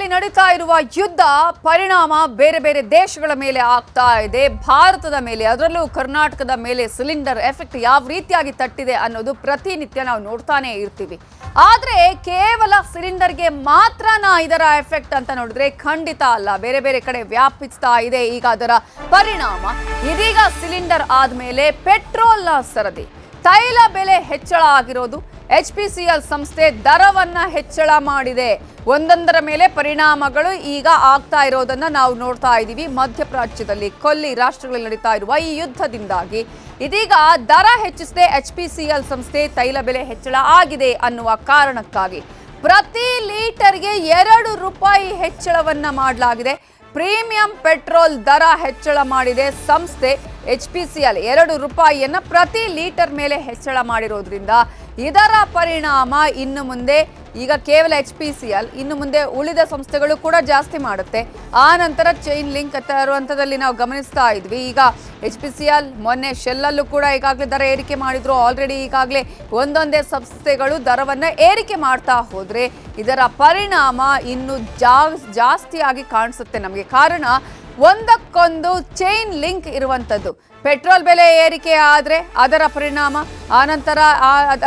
ದೇಶದಲ್ಲಿ ನಡೀತಾ ಇರುವ ಯುದ್ಧ ಪರಿಣಾಮ ಬೇರೆ ಬೇರೆ ದೇಶಗಳ ಮೇಲೆ ಆಗ್ತಾ ಇದೆ. ಭಾರತದ ಮೇಲೆ, ಅದರಲ್ಲೂ ಕರ್ನಾಟಕದ ಮೇಲೆ ಸಿಲಿಂಡರ್ ಎಫೆಕ್ಟ್ ಯಾವ ರೀತಿಯಾಗಿ ತಟ್ಟಿದೆ ಅನ್ನೋದು ಪ್ರತಿನಿತ್ಯ ನಾವು ನೋಡ್ತಾನೆ ಇರ್ತೀವಿ. ಆದ್ರೆ ಕೇವಲ ಸಿಲಿಂಡರ್ಗೆ ಮಾತ್ರನಾ ಇದರ ಎಫೆಕ್ಟ್ ಅಂತ ನೋಡಿದ್ರೆ ಖಂಡಿತ ಅಲ್ಲ. ಬೇರೆ ಬೇರೆ ಕಡೆ ವ್ಯಾಪಿಸ್ತಾ ಇದೆ ಈಗ ಅದರ ಪರಿಣಾಮ. ಇದೀಗ ಸಿಲಿಂಡರ್ ಆದ್ಮೇಲೆ ಪೆಟ್ರೋಲ್ನ ಸರದಿ, ತೈಲ ಬೆಲೆ ಹೆಚ್ಚಳ ಆಗಿರೋದು, HPCL ಸಂಸ್ಥೆ ದರವನ್ನ ಹೆಚ್ಚಳ ಮಾಡಿದೆ. ಒಂದೊಂದರ ಮೇಲೆ ಪರಿಣಾಮಗಳು ಈಗ ಆಗ್ತಾ ಇರೋದನ್ನ ನಾವು ನೋಡ್ತಾ ಇದ್ದೀವಿ. ಮಧ್ಯಪ್ರಾಚ್ಯದಲ್ಲಿ ಕೊಲ್ಲಿ ರಾಷ್ಟ್ರಗಳಲ್ಲಿ ನಡೀತಾ ಇರುವ ಈ ಯುದ್ಧದಿಂದಾಗಿ ಇದೀಗ ದರ ಹೆಚ್ಚಿಸದೆ HPCL ಸಂಸ್ಥೆ ತೈಲ ಬೆಲೆ ಹೆಚ್ಚಳ ಆಗಿದೆ ಅನ್ನುವ ಕಾರಣಕ್ಕಾಗಿ ಪ್ರತಿ ಲೀಟರ್ಗೆ 2 ರೂಪಾಯಿ ಹೆಚ್ಚಳವನ್ನ ಮಾಡಲಾಗಿದೆ. ಪ್ರೀಮಿಯಂ ಪೆಟ್ರೋಲ್ ದರ ಹೆಚ್ಚಳ ಮಾಡಿದೆ ಸಂಸ್ಥೆ HPCL. 2 ರೂಪಾಯಿಯನ್ನ ಪ್ರತಿ ಲೀಟರ್ ಮೇಲೆ ಹೆಚ್ಚಳ ಮಾಡಿರೋದ್ರಿಂದ ಇದರ ಪರಿಣಾಮ ಇನ್ನು ಮುಂದೆ ಈಗ ಕೇವಲ HPCL, ಇನ್ನು ಮುಂದೆ ಉಳಿದ ಸಂಸ್ಥೆಗಳು ಕೂಡ ಜಾಸ್ತಿ ಮಾಡುತ್ತೆ. ಆ ನಂತರ ಚೈನ್ ಲಿಂಕ್ ಹಂತದಲ್ಲಿ ನಾವು ಗಮನಿಸ್ತಾ ಇದ್ವಿ. ಈಗ HPCL ಮೊನ್ನೆ ಶೆಲ್ಲಲ್ಲೂ ಕೂಡ ಈಗಾಗಲೇ ದರ ಏರಿಕೆ ಮಾಡಿದ್ರು. ಆಲ್ರೆಡಿ ಈಗಾಗಲೇ ಒಂದೊಂದೇ ಸಂಸ್ಥೆಗಳು ದರವನ್ನು ಏರಿಕೆ ಮಾಡ್ತಾ ಹೋದ್ರೆ ಇದರ ಪರಿಣಾಮ ಇನ್ನು ಜಾಸ್ತಿಯಾಗಿ ಕಾಣಿಸುತ್ತೆ ನಮಗೆ. ಕಾರಣ ಒಂದಕ್ಕೊಂದು ಚೈನ್ ಲಿಂಕ್ ಇರುವಂಥದ್ದು. ಪೆಟ್ರೋಲ್ ಬೆಲೆ ಏರಿಕೆ ಆದರೆ ಅದರ ಪರಿಣಾಮ, ಆನಂತರ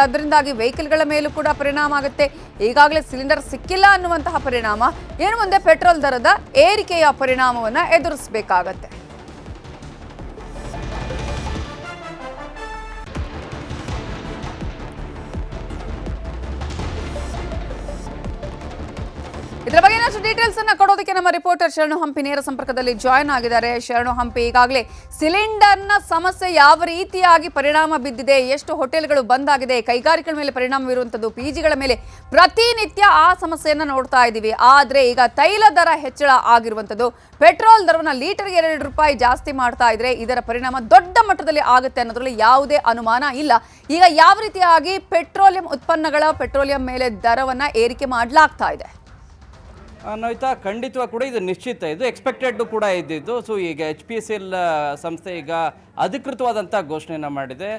ಅದರಿಂದಾಗಿ ವೆಹಿಕಲ್ಗಳ ಮೇಲೂ ಕೂಡ ಪರಿಣಾಮ ಆಗುತ್ತೆ. ಈಗಾಗಲೇ ಸಿಲಿಂಡರ್ ಸಿಕ್ಕಿಲ್ಲ ಅನ್ನುವಂತಹ ಪರಿಣಾಮ, ಏನು ಮುಂದೆ ಪೆಟ್ರೋಲ್ ದರದ ಏರಿಕೆಯ ಪರಿಣಾಮವನ್ನು ಎದುರಿಸಬೇಕಾಗತ್ತೆ. ಇದರ ಬಗ್ಗೆ ಇನ್ನಷ್ಟು ಡೀಟೇಲ್ಸ್ ಅನ್ನ ಕೊಡೋದಕ್ಕೆ ನಮ್ಮ ರಿಪೋರ್ಟರ್ ಶರಣು ಹಂಪಿ ನೇರ ಸಂಪರ್ಕದಲ್ಲಿ ಜಾಯ್ನ್ ಆಗಿದ್ದಾರೆ. ಶರಣು ಹಂಪಿ, ಈಗಾಗಲೇ ಸಿಲಿಂಡರ್ನ ಸಮಸ್ಯೆ ಯಾವ ರೀತಿಯಾಗಿ ಪರಿಣಾಮ ಬಿದ್ದಿದೆ, ಎಷ್ಟು ಹೋಟೆಲ್ಗಳು ಬಂದ್ ಆಗಿದೆ, ಕೈಗಾರಿಕೆಗಳ ಮೇಲೆ ಪರಿಣಾಮವಿರುವಂಥದ್ದು, PGಗಳ ಮೇಲೆ ಪ್ರತಿನಿತ್ಯ ಆ ಸಮಸ್ಯೆಯನ್ನ ನೋಡ್ತಾ ಇದ್ದೀವಿ. ಆದ್ರೆ ಈಗ ತೈಲ ದರ ಹೆಚ್ಚಳ ಆಗಿರುವಂಥದ್ದು, ಪೆಟ್ರೋಲ್ ದರವನ್ನು ಲೀಟರ್ಗೆ 2 ರೂಪಾಯಿ ಜಾಸ್ತಿ ಮಾಡ್ತಾ ಇದ್ರೆ ಇದರ ಪರಿಣಾಮ ದೊಡ್ಡ ಮಟ್ಟದಲ್ಲಿ ಆಗುತ್ತೆ ಅನ್ನೋದ್ರಲ್ಲಿ ಯಾವುದೇ ಅನುಮಾನ ಇಲ್ಲ. ಈಗ ಯಾವ ರೀತಿಯಾಗಿ ಪೆಟ್ರೋಲಿಯಂ ಉತ್ಪನ್ನಗಳ ಪೆಟ್ರೋಲಿಯಂ ಮೇಲೆ ದರವನ್ನ ಏರಿಕೆ ಮಾಡಲಾಗ್ತಾ ಇದೆ? ನೋಯ್ತಾ, ಖಂಡಿತವಾಗಿ ಕೂಡ ಇದು ನಿಶ್ಚಿತ, ಇದು ಎಕ್ಸ್ಪೆಕ್ಟೆಡ್ ಕೂಡ ಇದ್ದಿದ್ದು. ಸೊ ಈಗ HPCL ಸಂಸ್ಥೆ ಈಗ ಅಧಿಕೃತವಾದಂಥ ಘೋಷಣೆಯನ್ನು ಮಾಡಿದೆ.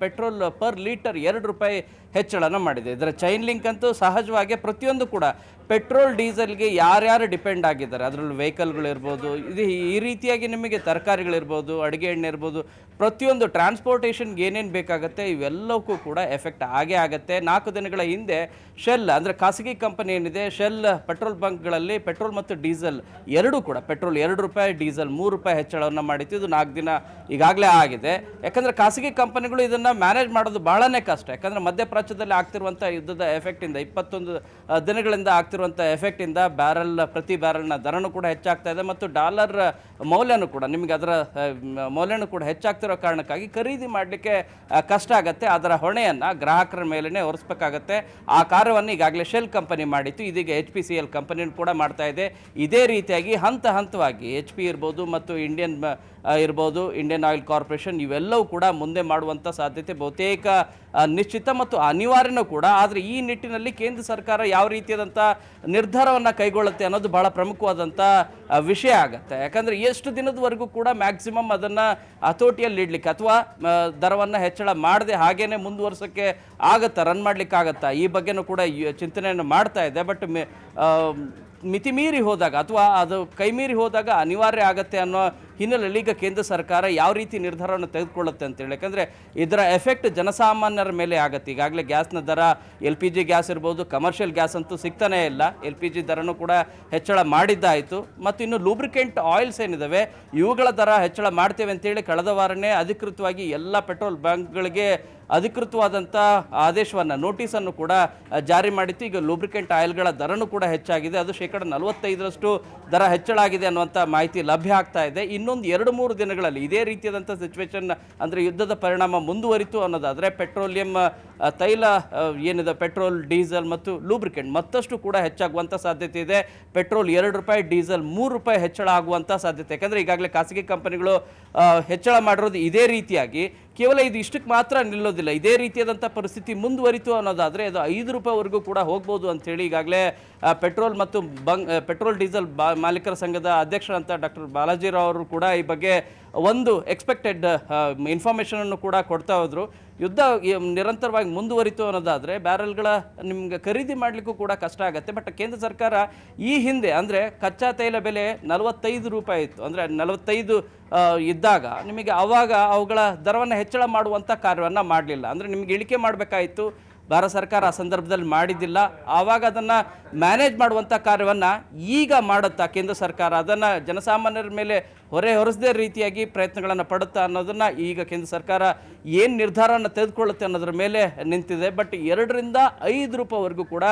ಪೆಟ್ರೋಲ್ ಪರ್ ಲೀಟರ್ 2 ರೂಪಾಯಿ ಹೆಚ್ಚಳನ ಮಾಡಿದೆ. ಇದರ ಚೈನ್ ಲಿಂಕ್ ಅಂತೂ ಸಹಜವಾಗಿ ಪ್ರತಿಯೊಂದು ಕೂಡ ಪೆಟ್ರೋಲ್ ಡೀಸೆಲ್ಗೆ ಯಾರ್ಯಾರು ಡಿಪೆಂಡ್ ಆಗಿದ್ದಾರೆ, ಅದರಲ್ಲಿ ವೆಹಿಕಲ್ಗಳಿರ್ಬೋದು, ಇದು ಈ ರೀತಿಯಾಗಿ ನಿಮಗೆ ತರಕಾರಿಗಳಿರ್ಬೋದು, ಅಡುಗೆ ಎಣ್ಣೆ ಇರ್ಬೋದು, ಪ್ರತಿಯೊಂದು ಟ್ರಾನ್ಸ್ಪೋರ್ಟೇಷನ್ಗೆ ಏನೇನು ಬೇಕಾಗುತ್ತೆ ಇವೆಲ್ಲಕ್ಕೂ ಕೂಡ ಎಫೆಕ್ಟ್ ಆಗೇ ಆಗುತ್ತೆ. 4 ದಿನಗಳ ಹಿಂದೆ ಶೆಲ್ ಅಂದರೆ ಖಾಸಗಿ ಕಂಪನಿ ಏನಿದೆ, ಶೆಲ್ ಪೆಟ್ರೋಲ್ ಬಂಕ್ಗಳಲ್ಲಿ ಪೆಟ್ರೋಲ್ ಮತ್ತು ಡೀಸೆಲ್ ಎರಡೂ ಕೂಡ ಪೆಟ್ರೋಲ್ 2 ರೂಪಾಯಿ, ಡೀಸೆಲ್ 3 ರೂಪಾಯಿ ಹೆಚ್ಚಳವನ್ನು ಮಾಡಿತ್ತು. ಇದು 4 ದಿನ ಈಗಾಗಲೇ ಆಗಿದೆ. ಯಾಕಂದರೆ ಖಾಸಗಿ ಕಂಪನಿಗಳು ಇದನ್ನು ಮ್ಯಾನೇಜ್ ಮಾಡೋದು ಬಹಳನೇ ಕಷ್ಟ. ಯಾಕಂದರೆ ಮಧ್ಯಪ್ರಾಚ್ಯದಲ್ಲಿ ಆಗ್ತಿರುವಂಥ ಯುದ್ಧದ ಎಫೆಕ್ಟಿಂದ 21 ದಿನಗಳಿಂದ ಆಗ್ತಿರುವಂಥ ಎಫೆಕ್ಟಿಂದ ಪ್ರತಿ ಬ್ಯಾರಲ್ನ ದರನೂ ಕೂಡ ಹೆಚ್ಚಾಗ್ತಾ ಇದೆ ಮತ್ತು ಡಾಲರ್ ಮೌಲ್ಯನೂ ಕೂಡ ನಿಮಗೆ ಅದರ ಮೌಲ್ಯನೂ ಕೂಡ ಹೆಚ್ಚಾಗ್ತಿರೋ ಕಾರಣಕ್ಕಾಗಿ ಖರೀದಿ ಮಾಡಲಿಕ್ಕೆ ಕಷ್ಟ ಆಗುತ್ತೆ. ಅದರ ಹೊಣೆಯನ್ನು ಗ್ರಾಹಕರ ಮೇಲೇ ಹೊರಿಸಬೇಕಾಗತ್ತೆ. ಆ ಕಾರ್ಯವನ್ನು ಈಗಾಗಲೇ ಶೆಲ್ ಕಂಪನಿ ಮಾಡಿತ್ತು. ಇದೀಗ HPCL ಕಂಪನಿಯೂ ಕೂಡ ಮಾಡ್ತಾ ಇದೆ. ಇದೇ ರೀತಿಯಾಗಿ ಹಂತವಾಗಿ HP ಇರ್ಬೋದು ಮತ್ತು ಇಂಡಿಯನ್ ಆಯಿಲ್ ಕಾರ್ಪೊರೇಷನ್ ಇವೆಲ್ಲವೂ ಕೂಡ ಮುಂದೆ ಮಾಡುವಂಥ ಸಾಧ್ಯತೆ ಬಹುತೇಕ ನಿಶ್ಚಿತ ಮತ್ತು ಅನಿವಾರ್ಯನೂ ಕೂಡ. ಆದರೆ ಈ ನಿಟ್ಟಿನಲ್ಲಿ ಕೇಂದ್ರ ಸರ್ಕಾರ ಯಾವ ರೀತಿಯಾದಂಥ ನಿರ್ಧಾರವನ್ನು ಕೈಗೊಳ್ಳುತ್ತೆ ಅನ್ನೋದು ಬಹಳ ಪ್ರಮುಖವಾದಂಥ ವಿಷಯ ಆಗುತ್ತೆ. ಯಾಕಂದರೆ ಎಷ್ಟು ದಿನದವರೆಗೂ ಕೂಡ ಮ್ಯಾಕ್ಸಿಮಮ್ ಅದನ್ನು ಹತೋಟಿಯಲ್ಲಿ ಇಡಲಿಕ್ಕೆ ಅಥವಾ ದರವನ್ನು ಹೆಚ್ಚಳ ಮಾಡದೆ ಹಾಗೇನೆ ಮುಂದುವರ್ಸೋಕ್ಕೆ ಆಗುತ್ತಾ, ರನ್ ಮಾಡಲಿಕ್ಕೆ ಆಗುತ್ತಾ, ಈ ಬಗ್ಗೆನೂ ಕೂಡ ಚಿಂತನೆಯನ್ನು ಮಾಡ್ತಾ ಇದೆ. ಬಟ್ ಮಿತಿ ಮೀರಿ ಹೋದಾಗ ಅಥವಾ ಅದು ಕೈಮೀರಿ ಹೋದಾಗ ಅನಿವಾರ್ಯ ಆಗುತ್ತೆ ಅನ್ನೋ ಹಿನ್ನೆಲೆಯಲ್ಲಿ ಈಗ ಕೇಂದ್ರ ಸರ್ಕಾರ ಯಾವ ರೀತಿ ನಿರ್ಧಾರವನ್ನು ತೆಗೆದುಕೊಳ್ಳುತ್ತೆ ಅಂತೇಳಿ. ಯಾಕಂದರೆ ಇದರ ಎಫೆಕ್ಟ್ ಜನಸಾಮಾನ್ಯರ ಮೇಲೆ ಆಗುತ್ತೆ. ಈಗಾಗಲೇ ಗ್ಯಾಸ್ನ ದರ, LPG ಗ್ಯಾಸ್ ಇರ್ಬೋದು, ಕಮರ್ಷಿಯಲ್ ಗ್ಯಾಸ್ ಅಂತೂ ಸಿಗ್ತಾನೇ ಇಲ್ಲ. LPG ದರನೂ ಕೂಡ ಹೆಚ್ಚಳ ಮಾಡಿದ್ದಾಯಿತು. ಮತ್ತು ಇನ್ನು ಲೂಬ್ರಿಕೆಂಟ್ ಆಯಿಲ್ಸ್ ಏನಿದ್ದಾವೆ ಇವುಗಳ ದರ ಹೆಚ್ಚಳ ಮಾಡ್ತೇವೆ ಅಂತೇಳಿ ಕಳೆದ ವಾರನೇ ಅಧಿಕೃತವಾಗಿ ಎಲ್ಲ ಪೆಟ್ರೋಲ್ ಬ್ಯಾಂಕ್ಗಳಿಗೆ ಅಧಿಕೃತವಾದಂಥ ಆದೇಶವನ್ನು, ನೋಟಿಸನ್ನು ಕೂಡ ಜಾರಿ ಮಾಡಿತ್ತು. ಈಗ ಲೂಬ್ರಿಕೆಂಟ್ ಆಯಿಲ್ಗಳ ದರನೂ ಕೂಡ ಹೆಚ್ಚಾಗಿದೆ. ಅದು 45% ದರ ಹೆಚ್ಚಳ ಆಗಿದೆ ಅನ್ನುವಂಥ ಮಾಹಿತಿ ಲಭ್ಯ ಆಗ್ತಾ ಇದೆ. ಇನ್ನೊಂದು 2-3 ದಿನಗಳಲ್ಲಿ ಇದೇ ರೀತಿಯಾದಂಥ ಸಿಚುವೇಶನ್ ಅಂದರೆ ಯುದ್ಧದ ಪರಿಣಾಮ ಮುಂದುವರಿತು ಅನ್ನೋದಾದರೆ ಪೆಟ್ರೋಲಿಯಂ ತೈಲ ಏನಿದೆ, ಪೆಟ್ರೋಲ್, ಡೀಸೆಲ್ ಮತ್ತು ಲೂಬ್ರಿಕೆಂಟ್ ಮತ್ತಷ್ಟು ಕೂಡ ಹೆಚ್ಚಾಗುವಂಥ ಸಾಧ್ಯತೆ ಇದೆ. ಪೆಟ್ರೋಲ್ 2 ರೂಪಾಯಿ, ಡೀಸೆಲ್ 3 ರೂಪಾಯಿ ಹೆಚ್ಚಳ ಆಗುವಂಥ ಸಾಧ್ಯತೆ. ಯಾಕಂದರೆ ಈಗಾಗಲೇ ಖಾಸಗಿ ಕಂಪನಿಗಳು ಹೆಚ್ಚಳ ಮಾಡಿರೋದು ಇದೇ ರೀತಿಯಾಗಿ. ಕೇವಲ ಇದು ಇಷ್ಟಕ್ಕೆ ಮಾತ್ರ ನಿಲ್ಲೋದಿಲ್ಲ. ಇದೇ ರೀತಿಯಾದಂಥ ಪರಿಸ್ಥಿತಿ ಮುಂದುವರಿತು ಅನ್ನೋದಾದರೆ ಅದು 5 ರೂಪಾಯಿವರೆಗೂ ಕೂಡ ಹೋಗ್ಬೋದು ಅಂಥೇಳಿ ಈಗಾಗಲೇ ಪೆಟ್ರೋಲ್ ಮತ್ತು ಪೆಟ್ರೋಲ್ ಡೀಸೆಲ್ ಮಾಲೀಕರ ಸಂಘದ ಅಧ್ಯಕ್ಷರಂತ ಡಾಕ್ಟರ್ ಬಾಲಾಜಿರಾವ್ ಅವರು ಕೂಡ ಈ ಬಗ್ಗೆ ಒಂದು ಎಕ್ಸ್ಪೆಕ್ಟೆಡ್ ಇನ್ಫಾರ್ಮೇಷನನ್ನು ಕೂಡ ಕೊಡ್ತಾ ಹೋದರು. ಯುದ್ಧ ನಿರಂತರವಾಗಿ ಮುಂದುವರಿತು ಅನ್ನೋದಾದರೆ ಬ್ಯಾರಲ್ಗಳ ನಿಮ್ಗೆ ಖರೀದಿ ಮಾಡಲಿಕ್ಕೂ ಕೂಡ ಕಷ್ಟ ಆಗುತ್ತೆ. ಬಟ್ ಕೇಂದ್ರ ಸರ್ಕಾರ ಈ ಹಿಂದೆ ಅಂದರೆ ಕಚ್ಚಾ ತೈಲ ಬೆಲೆ 45 ರೂಪಾಯಿ ಇತ್ತು, ಅಂದರೆ 45 ಇದ್ದಾಗ ನಿಮಗೆ ಆವಾಗ ಅವುಗಳ ದರವನ್ನು ಹೆಚ್ಚಳ ಮಾಡುವಂಥ ಕಾರ್ಯವನ್ನು ಮಾಡಲಿಲ್ಲ. ಅಂದರೆ ನಿಮಗೆ ಇಳಿಕೆ ಮಾಡಬೇಕಾಯಿತು, ಭಾರತ ಸರ್ಕಾರ ಆ ಸಂದರ್ಭದಲ್ಲಿ ಮಾಡಿದ್ದಿಲ್ಲ. ಆವಾಗ ಅದನ್ನು ಮ್ಯಾನೇಜ್ ಮಾಡುವಂಥ ಕಾರ್ಯವನ್ನು ಈಗ ಮಾಡುತ್ತಾ ಕೇಂದ್ರ ಸರ್ಕಾರ ಅದನ್ನು ಜನಸಾಮಾನ್ಯರ ಮೇಲೆ ಹೊರೆ ಹೊರಿಸದೇ ರೀತಿಯಾಗಿ ಪ್ರಯತ್ನಗಳನ್ನು ಪಡುತ್ತಾ ಅನ್ನೋದನ್ನು ಈಗ ಕೇಂದ್ರ ಸರ್ಕಾರ ಏನು ನಿರ್ಧಾರವನ್ನು ತೆಗೆದುಕೊಳ್ಳುತ್ತೆ ಅನ್ನೋದ್ರ ಮೇಲೆ ನಿಂತಿದೆ. ಬಟ್ 2 ರಿಂದ 5 ರೂಪಾಯಿವರೆಗೂ ಕೂಡ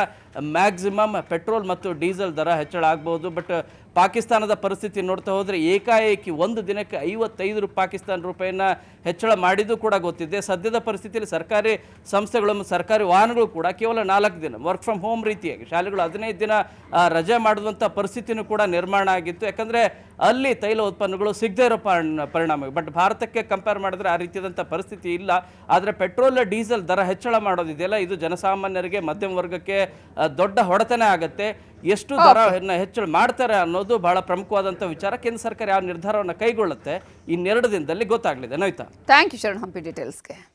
ಮ್ಯಾಕ್ಸಿಮಮ್ ಪೆಟ್ರೋಲ್ ಮತ್ತು ಡೀಸೆಲ್ ದರ ಹೆಚ್ಚಳ ಆಗ್ಬೋದು. ಬಟ್ ಪಾಕಿಸ್ತಾನದ ಪರಿಸ್ಥಿತಿ ನೋಡ್ತಾ ಹೋದರೆ ಏಕಾಏಕಿ ಒಂದು ದಿನಕ್ಕೆ 55 ಪಾಕಿಸ್ತಾನ ರೂಪಾಯಿನ ಹೆಚ್ಚಳ ಮಾಡಿದ್ದು ಕೂಡ ಗೊತ್ತಿದೆ. ಸದ್ಯದ ಪರಿಸ್ಥಿತಿಯಲ್ಲಿ ಸರ್ಕಾರಿ ಸಂಸ್ಥೆಗಳು ಮತ್ತು ಸರ್ಕಾರಿ ವಾಹನಗಳು ಕೂಡ ಕೇವಲ 4 ದಿನ ವರ್ಕ್ ಫ್ರಮ್ ಹೋಮ್ ರೀತಿಯಾಗಿ, ಶಾಲೆಗಳು 15 ದಿನ ರಜೆ ಮಾಡುವಂಥ ಪರಿಸ್ಥಿತಿನೂ ಕೂಡ ನಿರ್ಮಾಣ ಆಗಿತ್ತು. ಯಾಕಂದರೆ ಅಲ್ಲಿ ತೈಲ ಉತ್ಪನ್ನಗಳು ಸಿಗದೇ ಇರೋ ಪರಿಣಾಮ. ಬಟ್ ಭಾರತಕ್ಕೆ ಕಂಪೇರ್ ಮಾಡಿದ್ರೆ ಆ ರೀತಿಯಾದಂಥ ಪರಿಸ್ಥಿತಿ ಇಲ್ಲ. ಆದರೆ ಪೆಟ್ರೋಲ್ ಡೀಸೆಲ್ ದರ ಹೆಚ್ಚಳ ಮಾಡೋದಿದೆಯಲ್ಲ, ಇದು ಜನಸಾಮಾನ್ಯರಿಗೆ ಮಧ್ಯಮ ವರ್ಗಕ್ಕೆ ದೊಡ್ಡ ಹೊಡೆತನೇ ಆಗುತ್ತೆ. ಎಷ್ಟು ದರವನ್ನು ಹೆಚ್ಚಳ ಮಾಡ್ತಾರೆ ಅನ್ನೋದು ಬಹಳ ಪ್ರಮುಖವಾದಂಥ ವಿಚಾರ. ಕೇಂದ್ರ ಸರ್ಕಾರ ಯಾವ ನಿರ್ಧಾರವನ್ನು ಕೈಗೊಳ್ಳುತ್ತೆ ಇನ್ನೆರಡು ದಿನದಲ್ಲಿ ಗೊತ್ತಾಗಲಿದೆ. Navitha, thank you Sharan Hampi ಡೀಟೇಲ್ಸ್ಗೆ.